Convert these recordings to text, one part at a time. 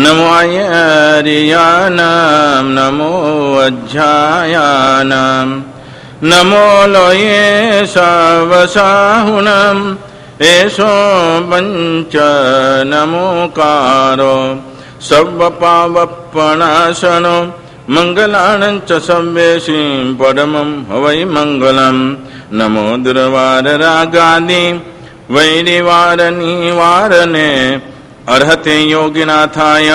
नमो आर्यानां नमो अज्ञायानां नमो लोये सवसाहुनां एषो पञ्च नमोकारो सर्वपावपनाशनो मंगलानं च सर्वेषां परमं हवै मंगलम्। नमो दुर्वाररागादि वैरिवारनिवारणे अर्हते योगिनाथाय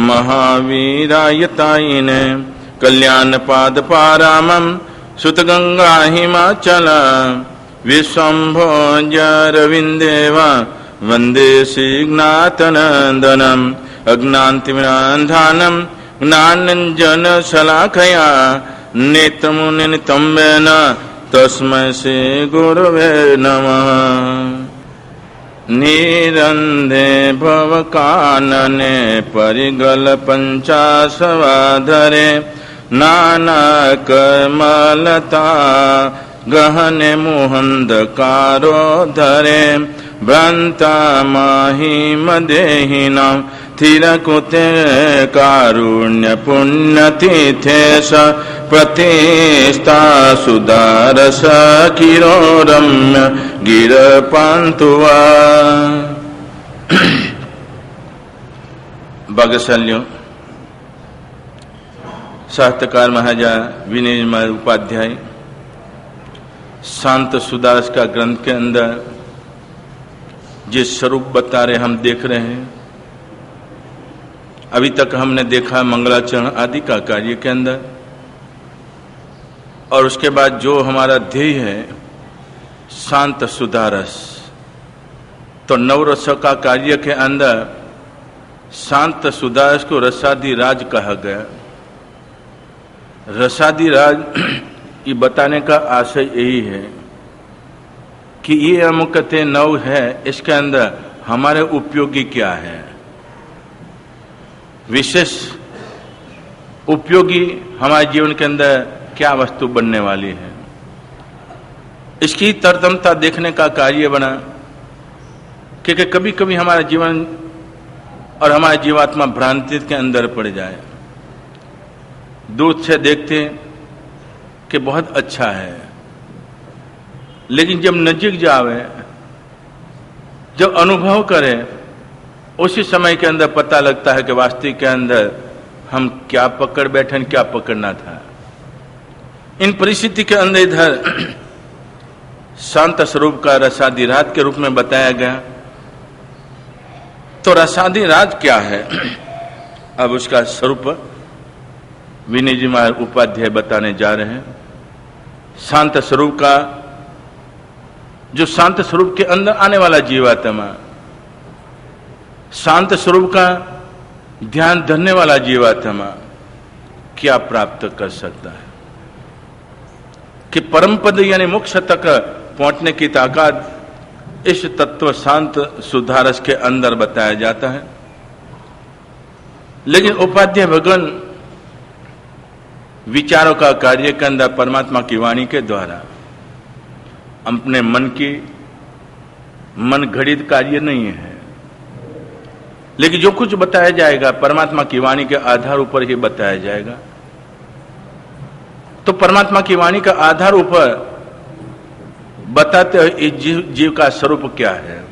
महावीराय तायिने कल्याणपादपारामं सुतगंगा हिमाचल विश्वम्भोजरविन्देव वन्दे श्रीनाथनन्दनम्। अज्ञानतिमिरान्धानं ज्ञानाञ्जनशलाकया नेत्रमुनितं तस्मै श्रीगुरवे नमः। निरन्धे भवकानने परिगलपञ्चाशवाधरे नानाकर्मलता गहने मुहन्धकारोधरे भ्रान्तामाहिमदेहिनां थिरकुते कारुण्यपुण्यतीर्थेश प्रतिष्ठा सुदारस किरो रम्य गिरपान्तुवा। भगशल्यों साहित्यकार महाराजा विनय उपाध्याय शांत सुदारस का ग्रंथ के अंदर जिस स्वरूप बता रहे हम देख रहे हैं, अभी तक हमने देखा मंगलाचरण आदि का कार्य के अंदर, और उसके बाद जो हमारा ध्येय है शांत सुदारस, तो नवरस का कार्य के अंदर शांत सुदारस को रसादी राज कहा गया। रसादी राज ये बताने का आशय यही है कि ये अमुकते नव है, इसके अंदर हमारे उपयोगी क्या है, विशेष उपयोगी हमारे जीवन के अंदर क्या वस्तु बनने वाली है, इसकी तरतमता देखने का कार्य बना। क्योंकि कभी कभी हमारा जीवन और हमारा जीवात्मा भ्रांति के अंदर पड़ जाए, दूर से देखते कि बहुत अच्छा है, लेकिन जब नजीक जावे, जब अनुभव करें, उसी समय के अंदर पता लगता है कि वास्तविक के अंदर हम क्या पकड़ बैठे, क्या पकड़ना था। इन परिस्थिति के अंदर इधर शांत स्वरूप का रसाधिराज के रूप में बताया गया। तो रसाधिराज क्या है, अब उसका स्वरूप विनय जी महाराज उपाध्याय बताने जा रहे हैं। शांत स्वरूप का, जो शांत स्वरूप के अंदर आने वाला जीवात्मा, शांत स्वरूप का ध्यान धरने वाला जीवात्मा क्या प्राप्त कर सकता है, कि परम पद यानी मोक्ष तक पहुंचने की ताकत इस तत्व शांत सुधारस के अंदर बताया जाता है। लेकिन उपाध्याय भगवान विचारों का कार्य के अंदर परमात्मा की वाणी के द्वारा अपने मन घड़ित कार्य नहीं है, लेकिन जो कुछ बताया जाएगा परमात्मा की वाणी के आधार ऊपर ही बताया जाएगा। तो परमात्मा की वाणी का आधार ऊपर बताते हैं इस जीव का स्वरूप क्या है।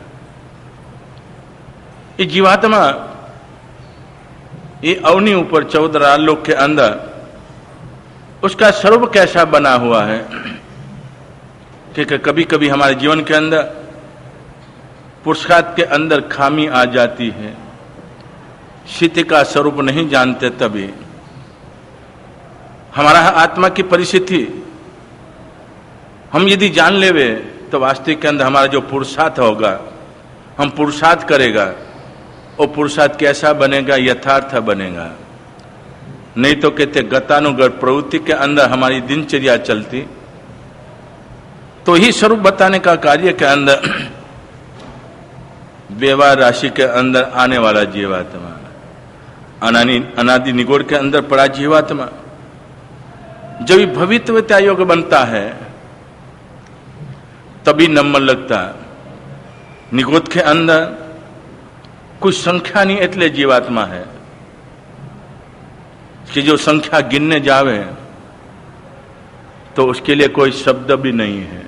ये जीवात्मा ये अवनी ऊपर 14 लोक के अंदर उसका स्वरूप कैसा बना हुआ है, क्योंकि कभी कभी हमारे जीवन के अंदर पुरुषार्थ के अंदर खामी आ जाती है, स्थिति का स्वरूप नहीं जानते, तभी हमारा आत्मा की परिस्थिति हम यदि जान लेवे तो वास्तविक के अंदर हमारा जो पुरुषार्थ होगा, हम पुरुषार्थ करेगा, वो पुरुषार्थ कैसा बनेगा, यथार्थ बनेगा। नहीं तो कहते गतानुगत प्रवृत्ति के अंदर हमारी दिनचर्या चलती। तो ही स्वरूप बताने का कार्य के अंदर व्यवहार राशि के अंदर आने वाला जीवात्मा, अनादि निगोड़ के अंदर पड़ा जीवात्मा, जब भविष्यवक्ता योग बनता है तभी नंबर लगता। निगोद के अंदर कुछ संख्या नहीं, એટલે जीवात्मा है। कि जो संख्या गिनने जावे तो उसके लिए कोई शब्द भी नहीं है।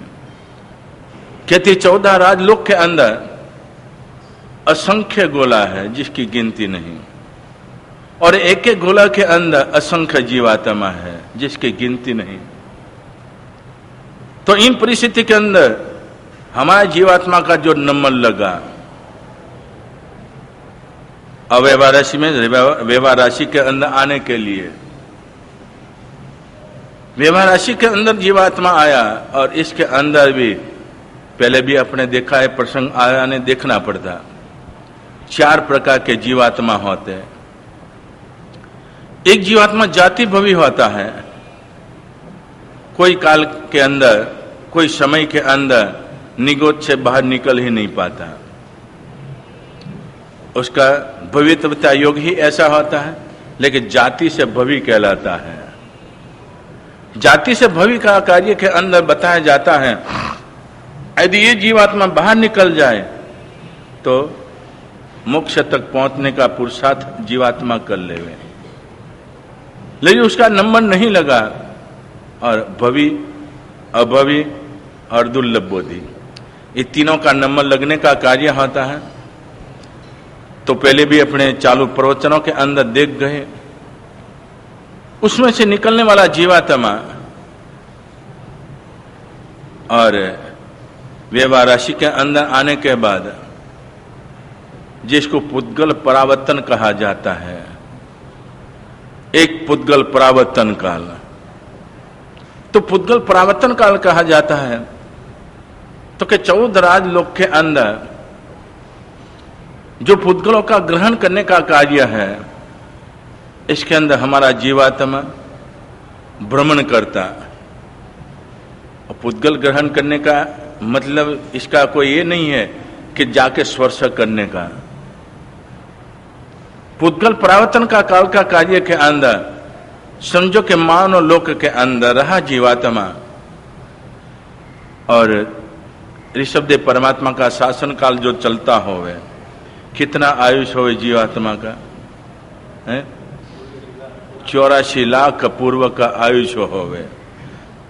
कहती 14 राजलोक के अंदर असंख्य गोला है जिसकी गिनती नहीं, और एक एक गोला के अंदर असंख्य जीवात्मा है जिसकी गिनती नहीं। तो इन परिस्थिति के अंदर हमारे जीवात्मा का जो नंबर लगा अव्यवहार राशि में व्यवहार राशि के अंदर आने के लिए, व्यवहार राशि के अंदर जीवात्मा आया, और इसके अंदर भी पहले भी अपने देखा है, प्रसंग आया ने देखना पड़ता। 4 प्रकार के जीवात्मा होते हैं। एक जीवात्मा जाति भवी होता है, कोई काल के अंदर, कोई समय के अंदर निगोद से बाहर निकल ही नहीं पाता, उसका भवितव्यता योग ही ऐसा होता है, लेकिन जाति से भवी कहलाता है। जाति से भवी का कार्य के अंदर बताया जाता है, यदि ये जीवात्मा बाहर निकल जाए तो मोक्ष तक पहुंचने का पुरुषार्थ जीवात्मा कर लेवे, लेकिन उसका नंबर नहीं लगा, और भवी, अभवी और दुर्लभ बोधि, ये तीनों का नंबर लगने का कार्य होता है। तो पहले भी अपने चालू प्रवचनों के अंदर देख गए, उसमें से निकलने वाला जीवात्मा और व्यवहार राशि के अंदर आने के बाद जिसको पुद्गल परावर्तन कहा जाता है, एक पुद्गल परावर्तन काल। तो पुद्गल परावर्तन काल कहा जाता है तो कि 14 राजलोक के अंदर जो पुद्गलों का ग्रहण करने का कार्य है, इसके अंदर हमारा जीवात्मा भ्रमण करता। और पुद्गल ग्रहण करने का मतलब इसका कोई ये नहीं है कि जाके स्पर्श करने का। पुद्गल परावर्तन का काल का कार्य के अंदर समझो के मानव लोक के अंदर रहा जीवात्मा, और ऋषभदेव परमात्मा का शासन काल जो चलता होवे, कितना आयुष होवे जीवात्मा का है? 84 लाख पूर्व का आयुष होवे।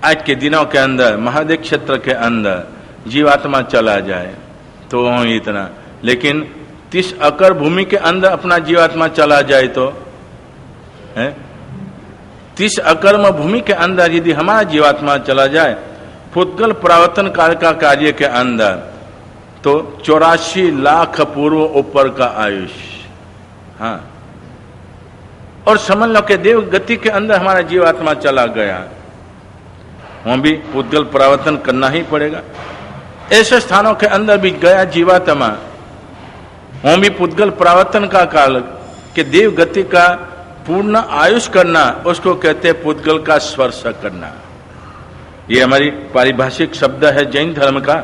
आज के दिनों के अंदर महादेव क्षेत्र के अंदर जीवात्मा चला जाए तो इतना, लेकिन 30 एकड़ भूमि के अंदर अपना जीवात्मा चला जाए तो है, 30 एकड़ में भूमि के अंदर यदि हमारा जीवात्मा चला जाए पुद्गल परावर्तन काल का कार्य के अंदर, तो 84 लाख पूर्व ऊपर का आयुष। हाँ, और समझ लो कि देव गति के अंदर हमारा जीवात्मा चला गया, वहां भी पुद्गल परावर्तन करना ही पड़ेगा। ऐसे स्थानों के अंदर भी गया जीवात्मा, वहां भी पुद्गल परावर्तन का काल के देव गति का पूर्ण आयुष करना, उसको कहते हैं पुद्गल का स्पर्श करना। ये हमारी पारिभाषिक शब्द है जैन धर्म का,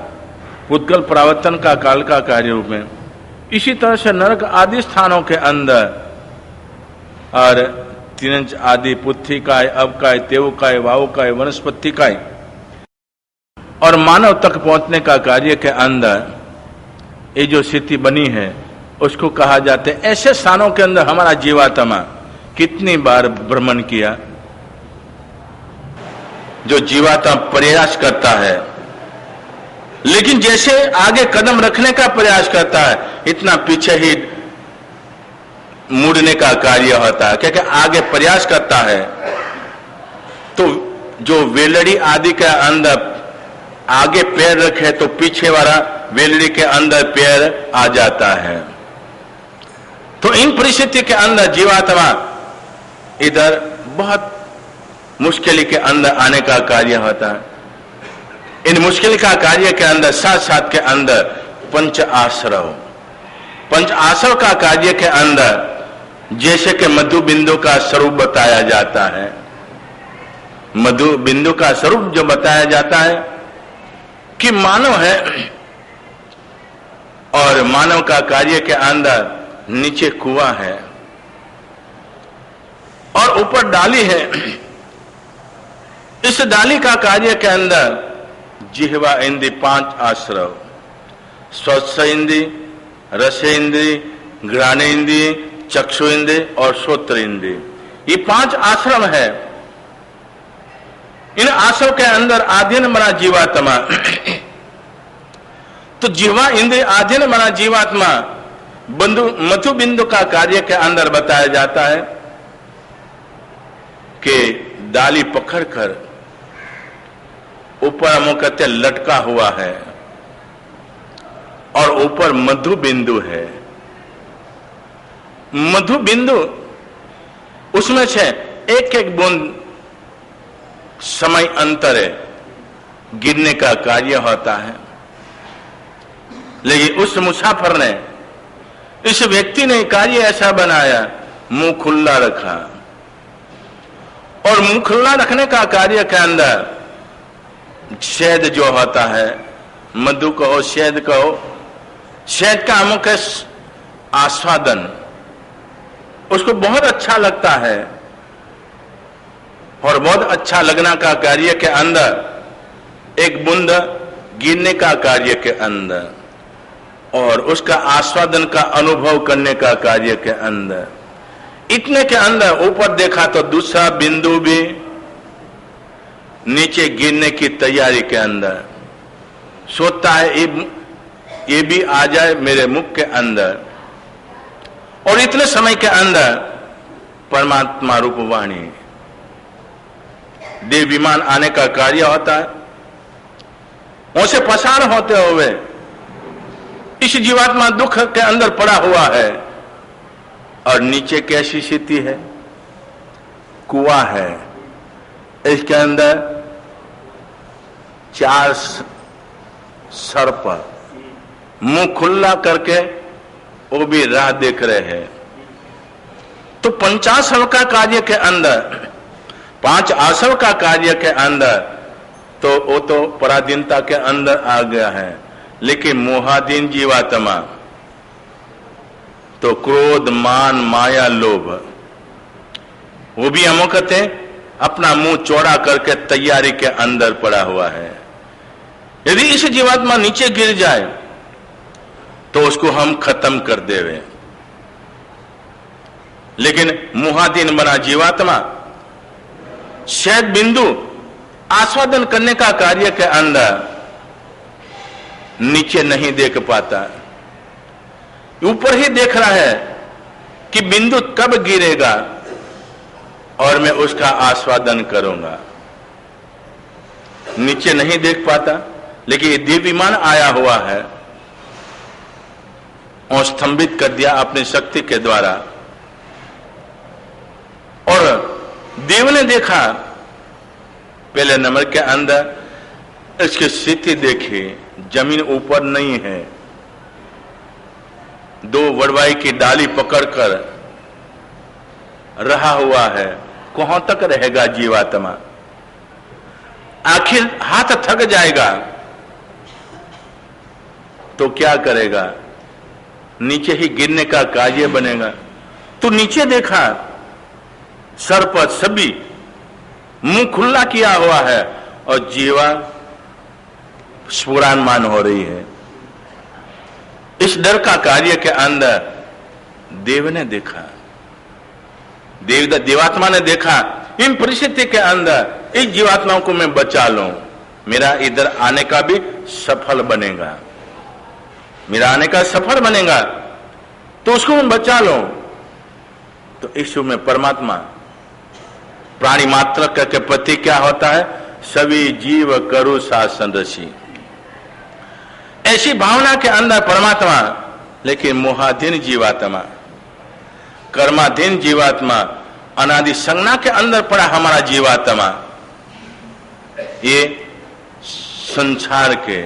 पुद्गल परावर्तन का काल का कार्य रूप में। इसी तरह से नरक आदि स्थानों के अंदर और तिरंज आदि पुत्रिकाय, अवकाय, तेवकाय, वावकाय, वनस्पतिकाय और मानव तक पहुंचने का कार्य के अंदर ये जो स्थिति बनी है उसको कहा जाता है। ऐसे स्थानों के अंदर हमारा जीवात्मा कितनी बार भ्रमण किया। जो जीवात्मा प्रयास करता है, लेकिन जैसे आगे कदम रखने का प्रयास करता है, इतना पीछे ही मुड़ने का कार्य होता है, क्योंकि आगे प्रयास करता है तो जो वेलड़ी आदि के अंदर आगे पैर रखे तो पीछे वाला वेलड़ी के अंदर पैर आ जाता है। तो इन परिस्थिति के अंदर जीवात्मा इधर बहुत मुश्किल के अंदर आने का कार्य होता है। इन मुश्किल का कार्य के अंदर साथ साथ के अंदर पंच आश्रव का कार्य के अंदर जैसे कि मधु बिंदु का स्वरूप बताया जाता है। मधु बिंदु का स्वरूप जो बताया जाता है कि मानव है और मानव का कार्य के अंदर नीचे कुआं है और ऊपर डाली है। इस डाली का कार्य के अंदर जिह्वा इंद्री 5 आश्रव, स्पर्श इंद्री, रस इंद्री, घ्राण इंद्री, चक्षु इंद्री और श्रोत्र इंद्री, ये 5 आश्रम है। इन आश्रम के अंदर आधीन बना जीवात्मा तो जीवा इंद्रिय आधीन बना जीवात्मा मधु बिंदु का कार्य के अंदर बताया जाता है कि डाली पकड़कर ऊपर मुंह कहते लटका हुआ है और ऊपर मधु बिंदु है। मधु बिंदु उसमें से एक एक बूंद समय अंतर है गिरने का कार्य होता है। लेकिन उस मुसाफिर ने, इस व्यक्ति ने कार्य ऐसा बनाया, मुंह खुला रखा और मुंह खुला रखने का कार्य के अंदर शहद जो होता है, मधु कहो शहद कहो, शहद का अमुक आस्वादन उसको बहुत अच्छा लगता है और बहुत अच्छा लगना का कार्य के अंदर एक बूंद गिरने का कार्य के अंदर और उसका आस्वादन का अनुभव करने का कार्य के अंदर, इतने के अंदर ऊपर देखा तो दूसरा बिंदु भी नीचे गिरने की तैयारी के अंदर सोचता है ये भी आ जाए मेरे मुख के अंदर। और इतने समय के अंदर परमात्मा रूप वाणी देव विमान आने का कार्य होता है। उनसे पसार होते हुए इस जीवात्मा दुख के अंदर पड़ा हुआ है और नीचे कैसी स्थिति है, कुआं है, इसके अंदर 4 सर्प मुंह खुला करके वो भी राह देख रहे हैं। तो 50 का कार्य के अंदर, 5 आसव का कार्य के अंदर तो वो तो पराधीनता के अंदर आ गया है। लेकिन मोहाधीन जीवात्मा तो क्रोध मान माया लोभ वो भी हम कहते हैं अपना मुंह चौड़ा करके तैयारी के अंदर पड़ा हुआ है। यदि इस जीवात्मा नीचे गिर जाए तो उसको हम खत्म कर देवे। लेकिन मुहाधीन बना जीवात्मा शहद बिंदु आस्वादन करने का कार्य के अंदर नीचे नहीं देख पाता, ऊपर ही देख रहा है कि बिंदु कब गिरेगा और मैं उसका आस्वादन करूंगा। नीचे नहीं देख पाता, लेकिन ये दिव्य विमान आया हुआ है और स्तंभित कर दिया अपनी शक्ति के द्वारा। और देव ने देखा पहले नंबर के अंदर इसकी स्थिति देखी, जमीन ऊपर नहीं है, 2 वड़वाई की डाली पकड़कर रहा हुआ है। कहां तक रहेगा जीवात्मा, आखिर हाथ थक जाएगा तो क्या करेगा, नीचे ही गिरने का कार्य बनेगा। तो नीचे देखा सर्प सभी मुंह खुला किया हुआ है और जीवा स्फुरानमान हो रही है। इस डर का कार्य के अंदर देव ने देखा, देवात्मा ने देखा इन परिस्थिति के अंदर इस जीवात्माओं को मैं बचा लूं, मेरा इधर आने का भी सफल बनेगा, मेरा आने का सफल बनेगा तो उसको मैं बचा लूं। तो ईश्वर में परमात्मा प्राणी मात्र के प्रति क्या होता है, सभी जीव करु शासन ऋषि, ऐसी भावना के अंदर परमात्मा। लेकिन मोहाधीन जीवात्मा, कर्माधीन जीवात्मा, अनादि संज्ञा के अंदर पड़ा हमारा जीवात्मा, ये संसार के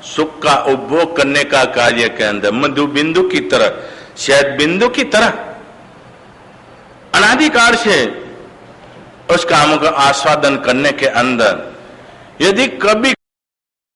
सुख का उपभोग करने का कार्य के अंदर मधु बिंदु की तरह, शहद बिंदु की तरह अनादिकाल से उस काम का आस्वादन करने के अंदर यदि कभी